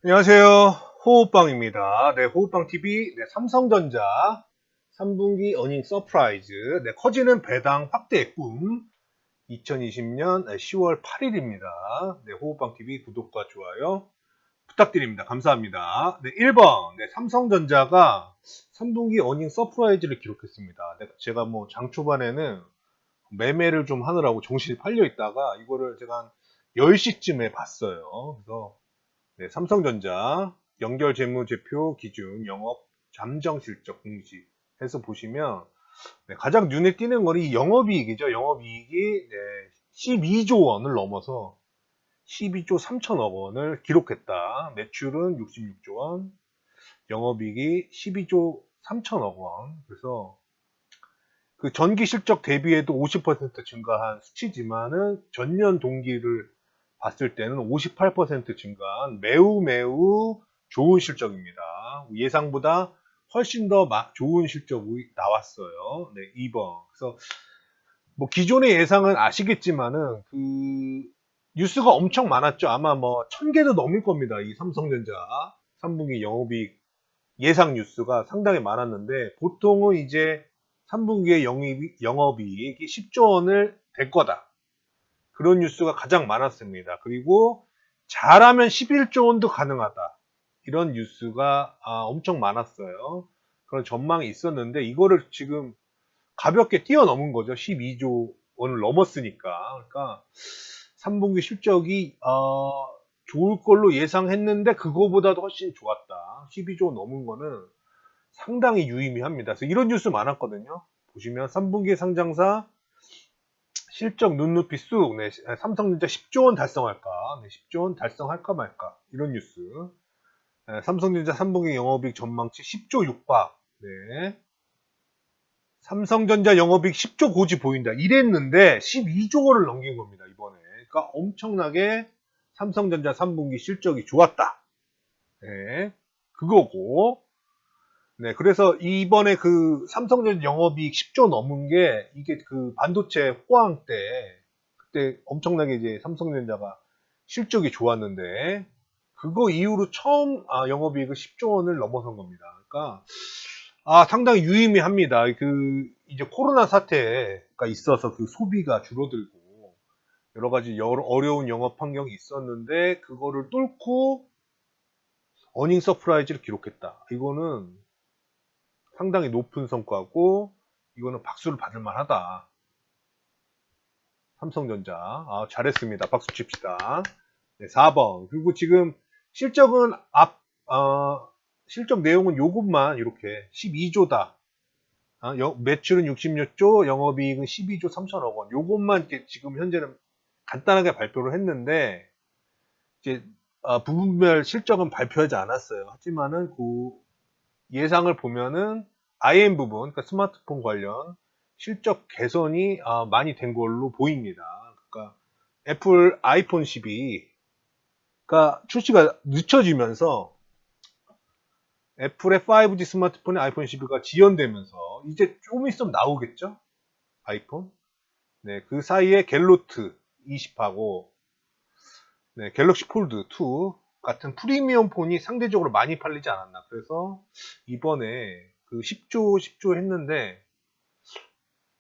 안녕하세요. 호흡방입니다. 네, 호흡방TV, 네, 삼성전자 3분기 어닝 서프라이즈, 네, 커지는 배당 확대의 꿈, 2020년 10월 8일입니다. 네, 호흡방TV 구독과 좋아요 부탁드립니다. 감사합니다. 네, 1번, 네, 삼성전자가 3분기 어닝 서프라이즈를 기록했습니다. 네, 제가 뭐 장 초반에는 매매를 좀 하느라고 정신이 팔려 있다가 이거를 제가 한 10시쯤에 봤어요. 그래서 네, 삼성전자 연결 재무제표 기준 영업 잠정 실적 공시 해서 보시면 네, 가장 눈에 띄는 거는 이 영업이익이죠. 영업이익이 네, 12조 원을 넘어서 12조 3천억 원을 기록했다. 매출은 66조 원, 영업이익이 12조 3천억 원. 그래서 그 전기 실적 대비해도 50% 증가한 수치지만은 전년 동기를 봤을 때는 58% 증가한 매우 매우 좋은 실적입니다. 예상보다 훨씬 더 좋은 실적이 나왔어요. 네, 2번. 그래서 뭐 기존의 예상은 아시겠지만은 그 뉴스가 엄청 많았죠. 아마 뭐 1000개도 넘을 겁니다. 이 삼성전자 3분기 영업이익 예상 뉴스가 상당히 많았는데 보통은 이제 3분기에 영업이익이 10조 원을 될 거다. 그런 뉴스가 가장 많았습니다. 그리고 잘하면 11조 원도 가능하다. 이런 뉴스가 엄청 많았어요. 그런 전망이 있었는데 이거를 지금 가볍게 뛰어넘은 거죠. 12조 원을 넘었으니까. 그러니까 3분기 실적이 좋을 걸로 예상했는데 그거보다도 훨씬 좋았다. 12조 원 넘은 거는 상당히 유의미합니다. 그래서 이런 뉴스 많았거든요. 보시면 3분기 상장사 실적 눈높이 쑥, 네, 삼성전자 10조 원 달성할까, 네, 10조 원 달성할까 말까 이런 뉴스. 네, 삼성전자 3분기 영업이익 전망치 10조 육박, 네, 삼성전자 영업이익 10조 고지 보인다 이랬는데 12조 원을 넘긴 겁니다 이번에. 그러니까 엄청나게 삼성전자 3분기 실적이 좋았다. 네, 그거고. 네, 그래서 이번에 그 삼성전자 영업이익 10조 넘은 게 이게 그 반도체 호황 때 그때 엄청나게 이제 삼성전자가 실적이 좋았는데 그거 이후로 처음 영업이익을 10조 원을 넘어선 겁니다. 그러니까 상당히 유의미합니다. 그 이제 코로나 사태가 있어서 그 소비가 줄어들고 여러 가지 어려운 영업 환경이 있었는데 그거를 뚫고 어닝 서프라이즈를 기록했다. 이거는 상당히 높은 성과고 이거는 박수를 받을 만하다. 삼성전자 잘했습니다. 박수 칩시다. 네, 4번. 그리고 지금 실적은 실적 내용은 요것만 이렇게 12조다. 매출은 66조, 영업이익은 12조 3천억 원. 요것만 이렇게 지금 현재는 간단하게 발표를 했는데 이제 부분별 실적은 발표하지 않았어요. 하지만은 그 예상을 보면은 IM 부분, 그러니까 스마트폰 관련 실적 개선이 많이 된 걸로 보입니다. 그러니까 애플 아이폰 12가 출시가 늦춰지면서 애플의 5G 스마트폰의 아이폰 12가 지연되면서 이제 좀 있으면 나오겠죠? 아이폰. 네, 그 사이에 갤로트 20하고 네, 갤럭시 폴드 2 같은 프리미엄 폰이 상대적으로 많이 팔리지 않았나. 그래서 이번에 그 10조 했는데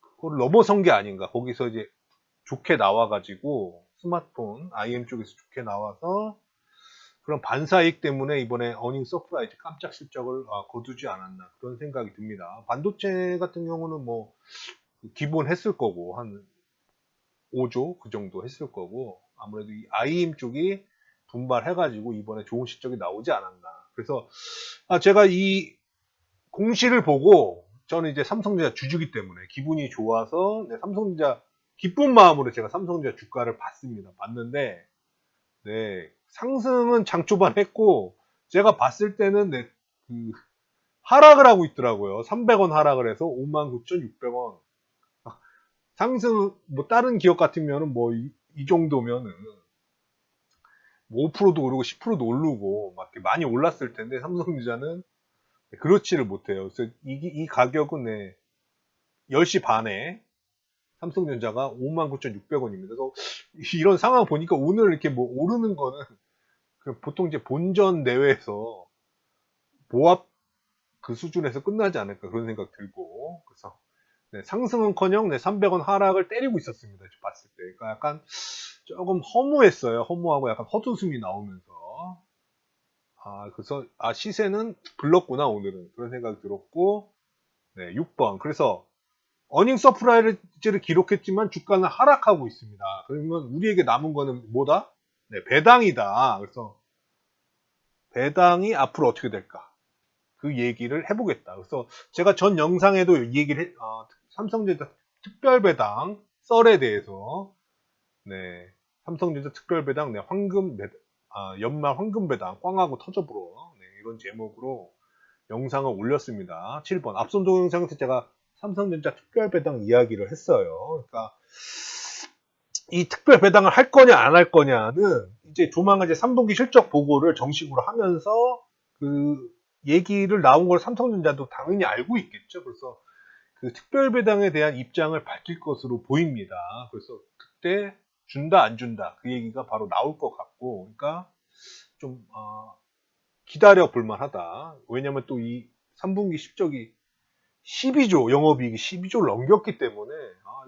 그걸 넘어선 게 아닌가. 거기서 이제 좋게 나와가지고 스마트폰 IM 쪽에서 좋게 나와서 그런 반사이익 때문에 이번에 어닝 서프라이즈 깜짝 실적을 거두지 않았나 그런 생각이 듭니다. 반도체 같은 경우는 뭐 기본 했을 거고 한 5조 그 정도 했을 거고 아무래도 이 IM 쪽이 분발해가지고 이번에 좋은 실적이 나오지 않았나. 그래서 제가 이 공시를 보고 저는 이제 삼성전자 주주기 때문에 기분이 좋아서 네, 삼성전자 기쁜 마음으로 제가 삼성전자 주가를 봤습니다. 봤는데 네, 상승은 장 초반 했고 제가 봤을 때는 네, 그 하락을 하고 있더라고요. 300원 하락을 해서 59,600원. 상승 뭐 다른 기업 같으면은 뭐 이 정도면은 뭐 5%도 오르고 10%도 오르고 막 이렇게 많이 올랐을 텐데 삼성전자는 그렇지를 못해요. 그래서 이 가격은 네, 10시 반에 삼성전자가 59,600원입니다. 그래서 이런 상황 보니까 오늘 이렇게 뭐 오르는 거는 보통 이제 본전 내외에서 보합 그 수준에서 끝나지 않을까 그런 생각 들고 그래서 네, 상승은커녕 네, 300원 하락을 때리고 있었습니다. 봤을 때. 그러니까 약간 조금 허무했어요. 허무하고 약간 헛웃음이 나오면서 그래서 시세는 불렀구나 오늘은 그런 생각이 들었고 네, 6번. 그래서 어닝 서프라이즈를 기록했지만 주가는 하락하고 있습니다. 그러면 우리에게 남은 거는 뭐다? 네, 배당이다. 그래서 배당이 앞으로 어떻게 될까? 그 얘기를 해보겠다. 그래서 제가 전 영상에도 이 얘기를 삼성전자 특별배당 썰에 대해서 네, 삼성전자 특별배당 네, 연말 황금배당 꽝하고 터져불어 네, 이런 제목으로 영상을 올렸습니다. 7번 앞선 동영상에서 제가 삼성전자 특별배당 이야기를 했어요. 그러니까 이 특별배당을 할 거냐 안 할 거냐는 이제 조만간 이제 3분기 실적 보고를 정식으로 하면서 그 얘기를 나온 걸 삼성전자도 당연히 알고 있겠죠. 그래서 그 특별배당에 대한 입장을 밝힐 것으로 보입니다. 그래서 그때 준다 안 준다 그 얘기가 바로 나올 것 같고, 그러니까 좀 기다려 볼 만하다. 왜냐면 또 이 3분기 실적이 12조 영업이익이 12조를 넘겼기 때문에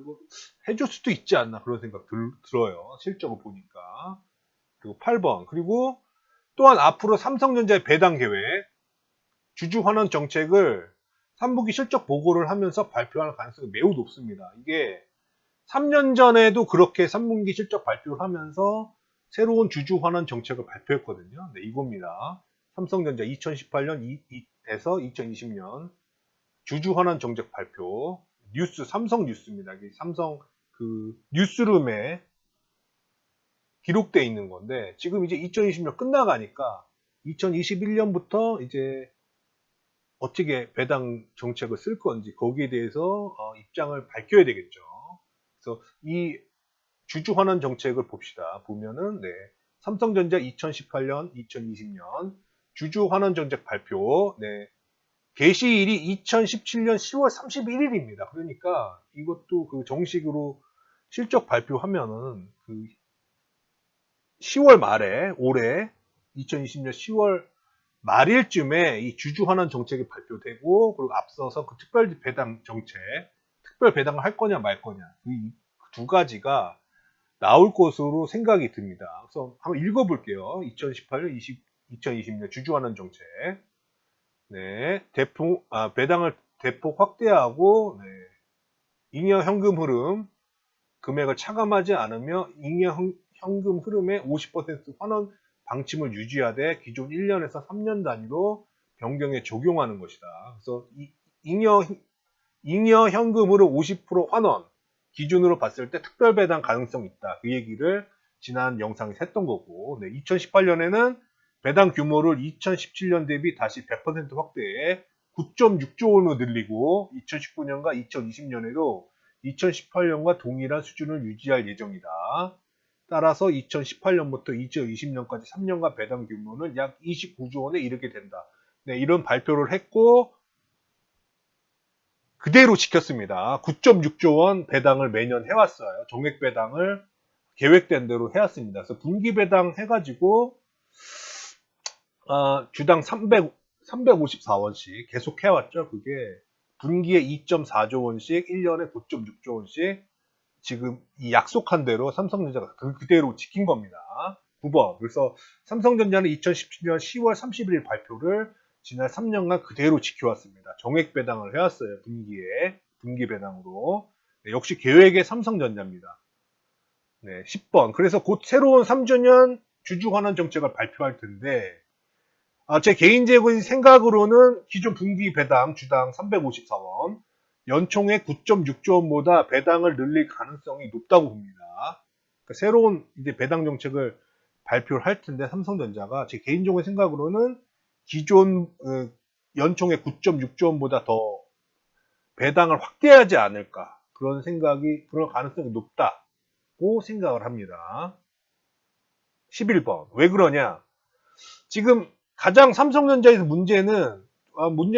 이거 해줄 수도 있지 않나 그런 생각 들어요. 실적을 보니까. 그리고 8번 그리고 또한 앞으로 삼성전자의 배당 계획 주주 환원 정책을 3분기 실적 보고를 하면서 발표할 가능성이 매우 높습니다. 이게 3년 전에도 그렇게 3분기 실적 발표를 하면서 새로운 주주 환원 정책을 발표했거든요. 네, 이겁니다. 삼성전자 2018년에서 2020년 주주 환원 정책 발표 뉴스 삼성 뉴스입니다. 삼성 그 뉴스룸에 기록되어 있는 건데 지금 이제 2020년 끝나가니까 2021년부터 이제 어떻게 배당 정책을 쓸 건지 거기에 대해서 입장을 밝혀야 되겠죠. 그래서 이 주주 환원 정책을 봅시다. 보면은 네, 삼성전자 2018년, 2020년 주주 환원 정책 발표 네, 게시일이 2017년 10월 31일입니다. 그러니까 이것도 그 정식으로 실적 발표하면은 그 10월 말에 올해 2020년 10월 말일쯤에 이 주주 환원 정책이 발표되고 그리고 앞서서 그 특별 배당 정책, 특별 배당을 할 거냐 말 거냐 이 두 가지가 나올 것으로 생각이 듭니다. 그래서 한번 읽어볼게요. 2018년, 2020년 주주 환원 정책. 네, 배당을 대폭 확대하고 네, 잉여 현금 흐름 금액을 차감하지 않으며 잉여 현금 흐름의 50% 환원 방침을 유지하되 기존 1년에서 3년 단위로 변경에 적용하는 것이다. 그래서 잉여 현금으로 50% 환원 기준으로 봤을 때 특별 배당 가능성이 있다. 그 얘기를 지난 영상에서 했던 거고, 네, 2018년에는 배당 규모를 2017년 대비 다시 100% 확대해 9.6조 원으로 늘리고 2019년과 2020년에도 2018년과 동일한 수준을 유지할 예정이다. 따라서 2018년부터 2020년까지 3년간 배당 규모는 약 29조 원에 이르게 된다. 네, 이런 발표를 했고 그대로 지켰습니다. 9.6조 원 배당을 매년 해왔어요. 정액 배당을 계획된 대로 해왔습니다. 그래서 분기 배당 해가지고 주당 354원씩 계속 해왔죠. 그게 분기에 2.4조 원씩 1년에 9.6조 원씩 지금 이 약속한 대로 삼성전자가 그대로 지킨 겁니다. 9번. 그래서 삼성전자는 2017년 10월 31일 발표를 지난 3년간 그대로 지켜왔습니다. 정액 배당을 해왔어요. 분기 배당으로. 네, 역시 계획의 삼성전자입니다. 네, 10번. 그래서 곧 새로운 3주년 주주 환원 정책을 발표할 텐데 제 개인적인 생각으로는 기존 분기 배당 주당 354원, 연총액 9.6조 원보다 배당을 늘릴 가능성이 높다고 봅니다. 그러니까 새로운 이제 배당 정책을 발표를 할 텐데 삼성전자가 제 개인적인 생각으로는 기존 연총액 9.6조 원보다 더 배당을 확대하지 않을까 그런 가능성이 높다고 생각을 합니다. 11번. 왜 그러냐? 지금 가장 삼성전자에서 문제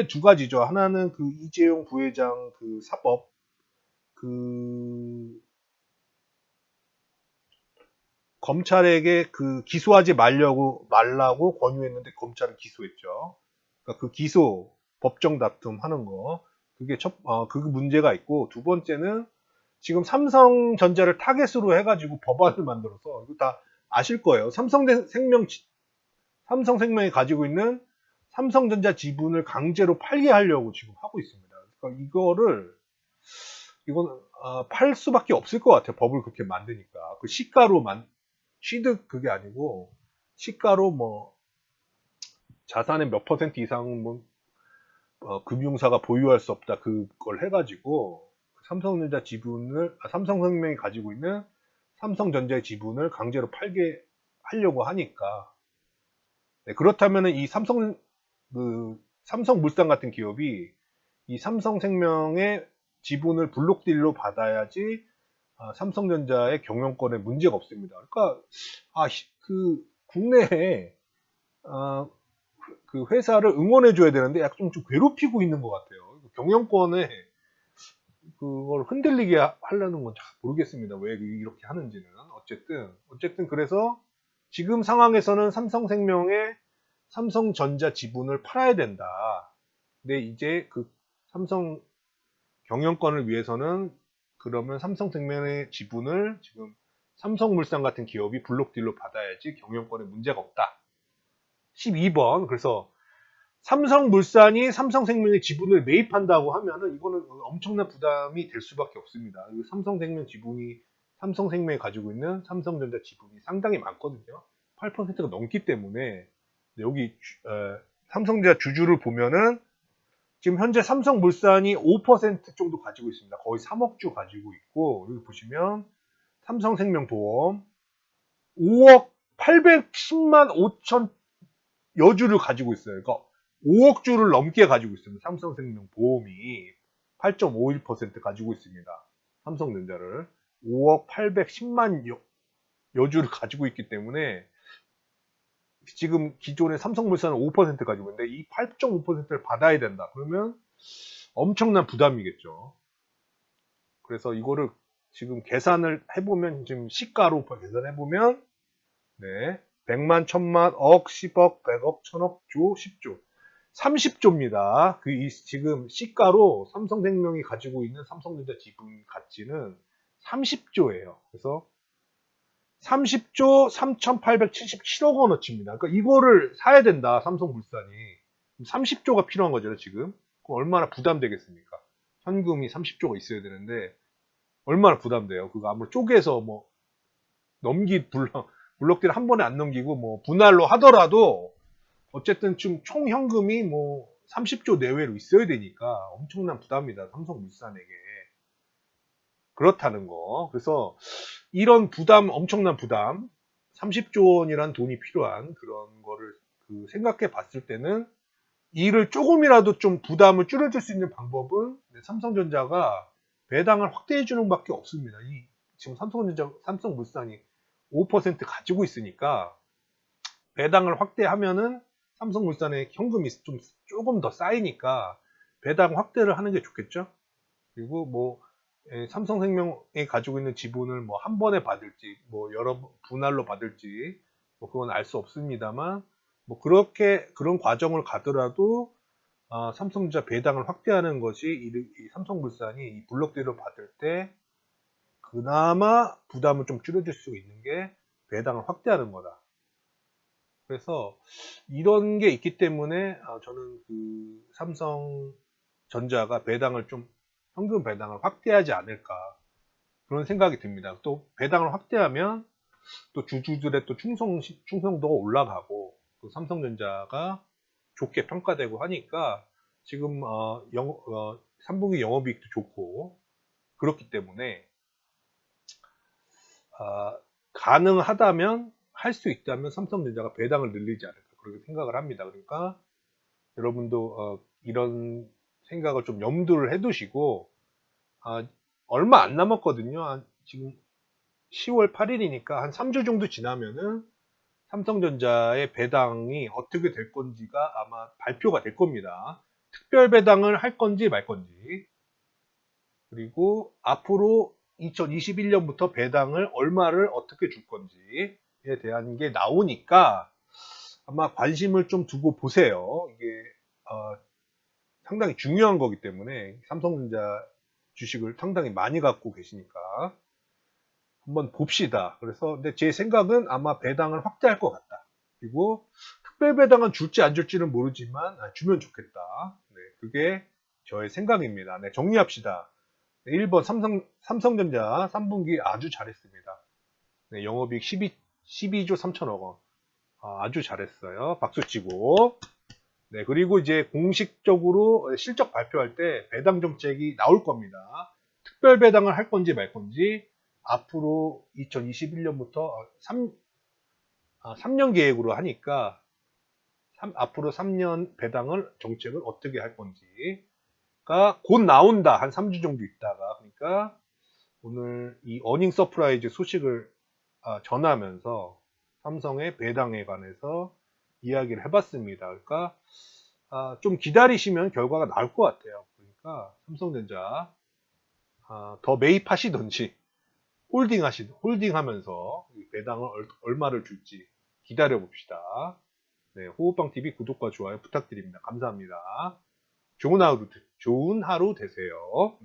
두 가지죠. 하나는 그 이재용 부회장 그 사법 그 검찰에게 그 기소하지 말라고 권유했는데 검찰은 기소했죠. 그러니까 그 기소 법정 다툼 하는 거 그게 그 문제가 있고, 두 번째는 지금 삼성전자를 타겟으로 해가지고 법안을 만들어서, 이거 다 아실 거예요. 삼성생명이 가지고 있는 삼성전자 지분을 강제로 팔게 하려고 지금 하고 있습니다. 그러니까 이건 팔 수밖에 없을 것 같아요. 법을 그렇게 만드니까. 그 취득 그게 아니고 시가로 뭐 자산의 몇 퍼센트 이상 뭐 금융사가 보유할 수 없다, 그걸 해가지고 삼성생명이 가지고 있는 삼성전자의 지분을 강제로 팔게 하려고 하니까, 네, 그렇다면 이 삼성물산 같은 기업이 이 삼성생명의 지분을 블록딜로 받아야지 삼성전자의 경영권에 문제가 없습니다. 그러니까 국내에 그 회사를 응원해줘야 되는데 약간 좀 괴롭히고 있는 것 같아요. 경영권에 그걸 흔들리게 하려는 건 잘 모르겠습니다. 왜 이렇게 하는지는. 어쨌든 그래서 지금 상황에서는 삼성생명의 삼성전자 지분을 팔아야 된다. 근데 이제 그 삼성 경영권을 위해서는 그러면 삼성생명의 지분을 지금 삼성물산 같은 기업이 블록딜로 받아야지 경영권에 문제가 없다. 12번. 그래서 삼성물산이 삼성생명의 지분을 매입한다고 하면은 이거는 엄청난 부담이 될 수밖에 없습니다. 삼성생명 지분이 삼성생명이 가지고 있는 삼성전자 지분이 상당히 많거든요. 8%가 넘기 때문에 여기 삼성전자 주주를 보면은 지금 현재 삼성물산이 5% 정도 가지고 있습니다. 거의 3억 주 가지고 있고, 여기 보시면 삼성생명보험 5억 810만 5천 여주를 가지고 있어요. 그러니까 5억 주를 넘게 가지고 있습니다. 삼성생명보험이 8.51% 가지고 있습니다. 삼성전자를 5억 810만 여주를 가지고 있기 때문에 지금 기존의 삼성물산은 5% 가지고 있는데 이 8.5%를 받아야 된다. 그러면 엄청난 부담이겠죠. 그래서 이거를 지금 계산을 해보면, 지금 시가로 계산해보면, 네, 100만, 1000만, 억, 10억, 100억, 1000억, 조, 10조. 30조입니다. 지금 시가로 삼성생명이 가지고 있는 삼성전자 지분 가치는 30조예요. 그래서 30조 3,877억 원어치입니다. 그러니까 이거를 사야 된다, 삼성물산이. 30조가 필요한 거죠, 지금. 그럼 얼마나 부담되겠습니까? 현금이 30조가 있어야 되는데, 얼마나 부담돼요? 그거 아무리 쪼개서 뭐, 블록들 한 번에 안 넘기고, 뭐, 분할로 하더라도, 어쨌든 총 현금이 뭐, 30조 내외로 있어야 되니까 엄청난 부담이다, 삼성물산에게. 그렇다는 거. 그래서 이런 엄청난 부담, 30조 원이란 돈이 필요한 그런 거를 생각해 봤을 때는, 이를 조금이라도 좀 부담을 줄여줄 수 있는 방법은 삼성전자가 배당을 확대해 주는 밖에 없습니다. 지금 삼성물산이 5% 가지고 있으니까 배당을 확대하면은 삼성물산의 현금이 조금 더 쌓이니까 배당 확대를 하는 게 좋겠죠. 그리고 뭐 삼성생명이 가지고 있는 지분을 뭐 한 번에 받을지 뭐 여러 분할로 받을지 뭐 그건 알 수 없습니다만, 뭐 그런 과정을 가더라도 삼성전자 배당을 확대하는 것이 이 삼성물산이 이 블록대로 받을 때 그나마 부담을 좀 줄여줄 수 있는 게 배당을 확대하는 거다. 그래서 이런 게 있기 때문에 저는 삼성전자가 현금 배당을 확대하지 않을까, 그런 생각이 듭니다. 또 배당을 확대하면 또 주주들의 또 충성도가 올라가고, 또 삼성전자가 좋게 평가되고 하니까 지금 3분기 영업이익도 좋고 그렇기 때문에 가능하다면, 할 수 있다면 삼성전자가 배당을 늘리지 않을까, 그렇게 생각을 합니다. 그러니까 여러분도 이런 생각을 좀 염두를 해두시고, 얼마 안 남았거든요. 지금 10월 8일이니까 한 3주 정도 지나면은 삼성전자의 배당이 어떻게 될 건지가 아마 발표가 될 겁니다. 특별 배당을 할 건지 말 건지, 그리고 앞으로 2021년부터 배당을 얼마를 어떻게 줄 건지에 대한 게 나오니까 아마 관심을 좀 두고 보세요. 이게 상당히 중요한 거기 때문에 삼성전자 주식을 상당히 많이 갖고 계시니까 한번 봅시다. 그래서 근데 제 생각은 아마 배당을 확대할 것 같다. 그리고 특별 배당은 줄지 안 줄지는 모르지만 주면 좋겠다. 네, 그게 저의 생각입니다. 네, 정리합시다. 네, 1번 삼성전자 3분기 아주 잘했습니다. 네, 영업이익 12조 3천억 원. 아주 잘했어요. 박수 치고. 네, 그리고 이제 공식적으로 실적 발표할 때 배당 정책이 나올 겁니다. 특별 배당을 할 건지 말 건지 앞으로 2021년부터 3년 계획으로 하니까 앞으로 3년 배당을 정책을 어떻게 할 건지가 곧 나온다. 한 3주 정도 있다가. 그러니까 오늘 이 어닝 서프라이즈 소식을 전하면서 삼성의 배당에 관해서 이야기를 해봤습니다. 그러니까 좀 기다리시면 결과가 나올 것 같아요. 그러니까 삼성전자 더 매입하시든지 홀딩하면서 배당을 얼마를 줄지 기다려 봅시다. 네, 호흡방TV 구독과 좋아요 부탁드립니다. 감사합니다. 좋은 하루 되세요.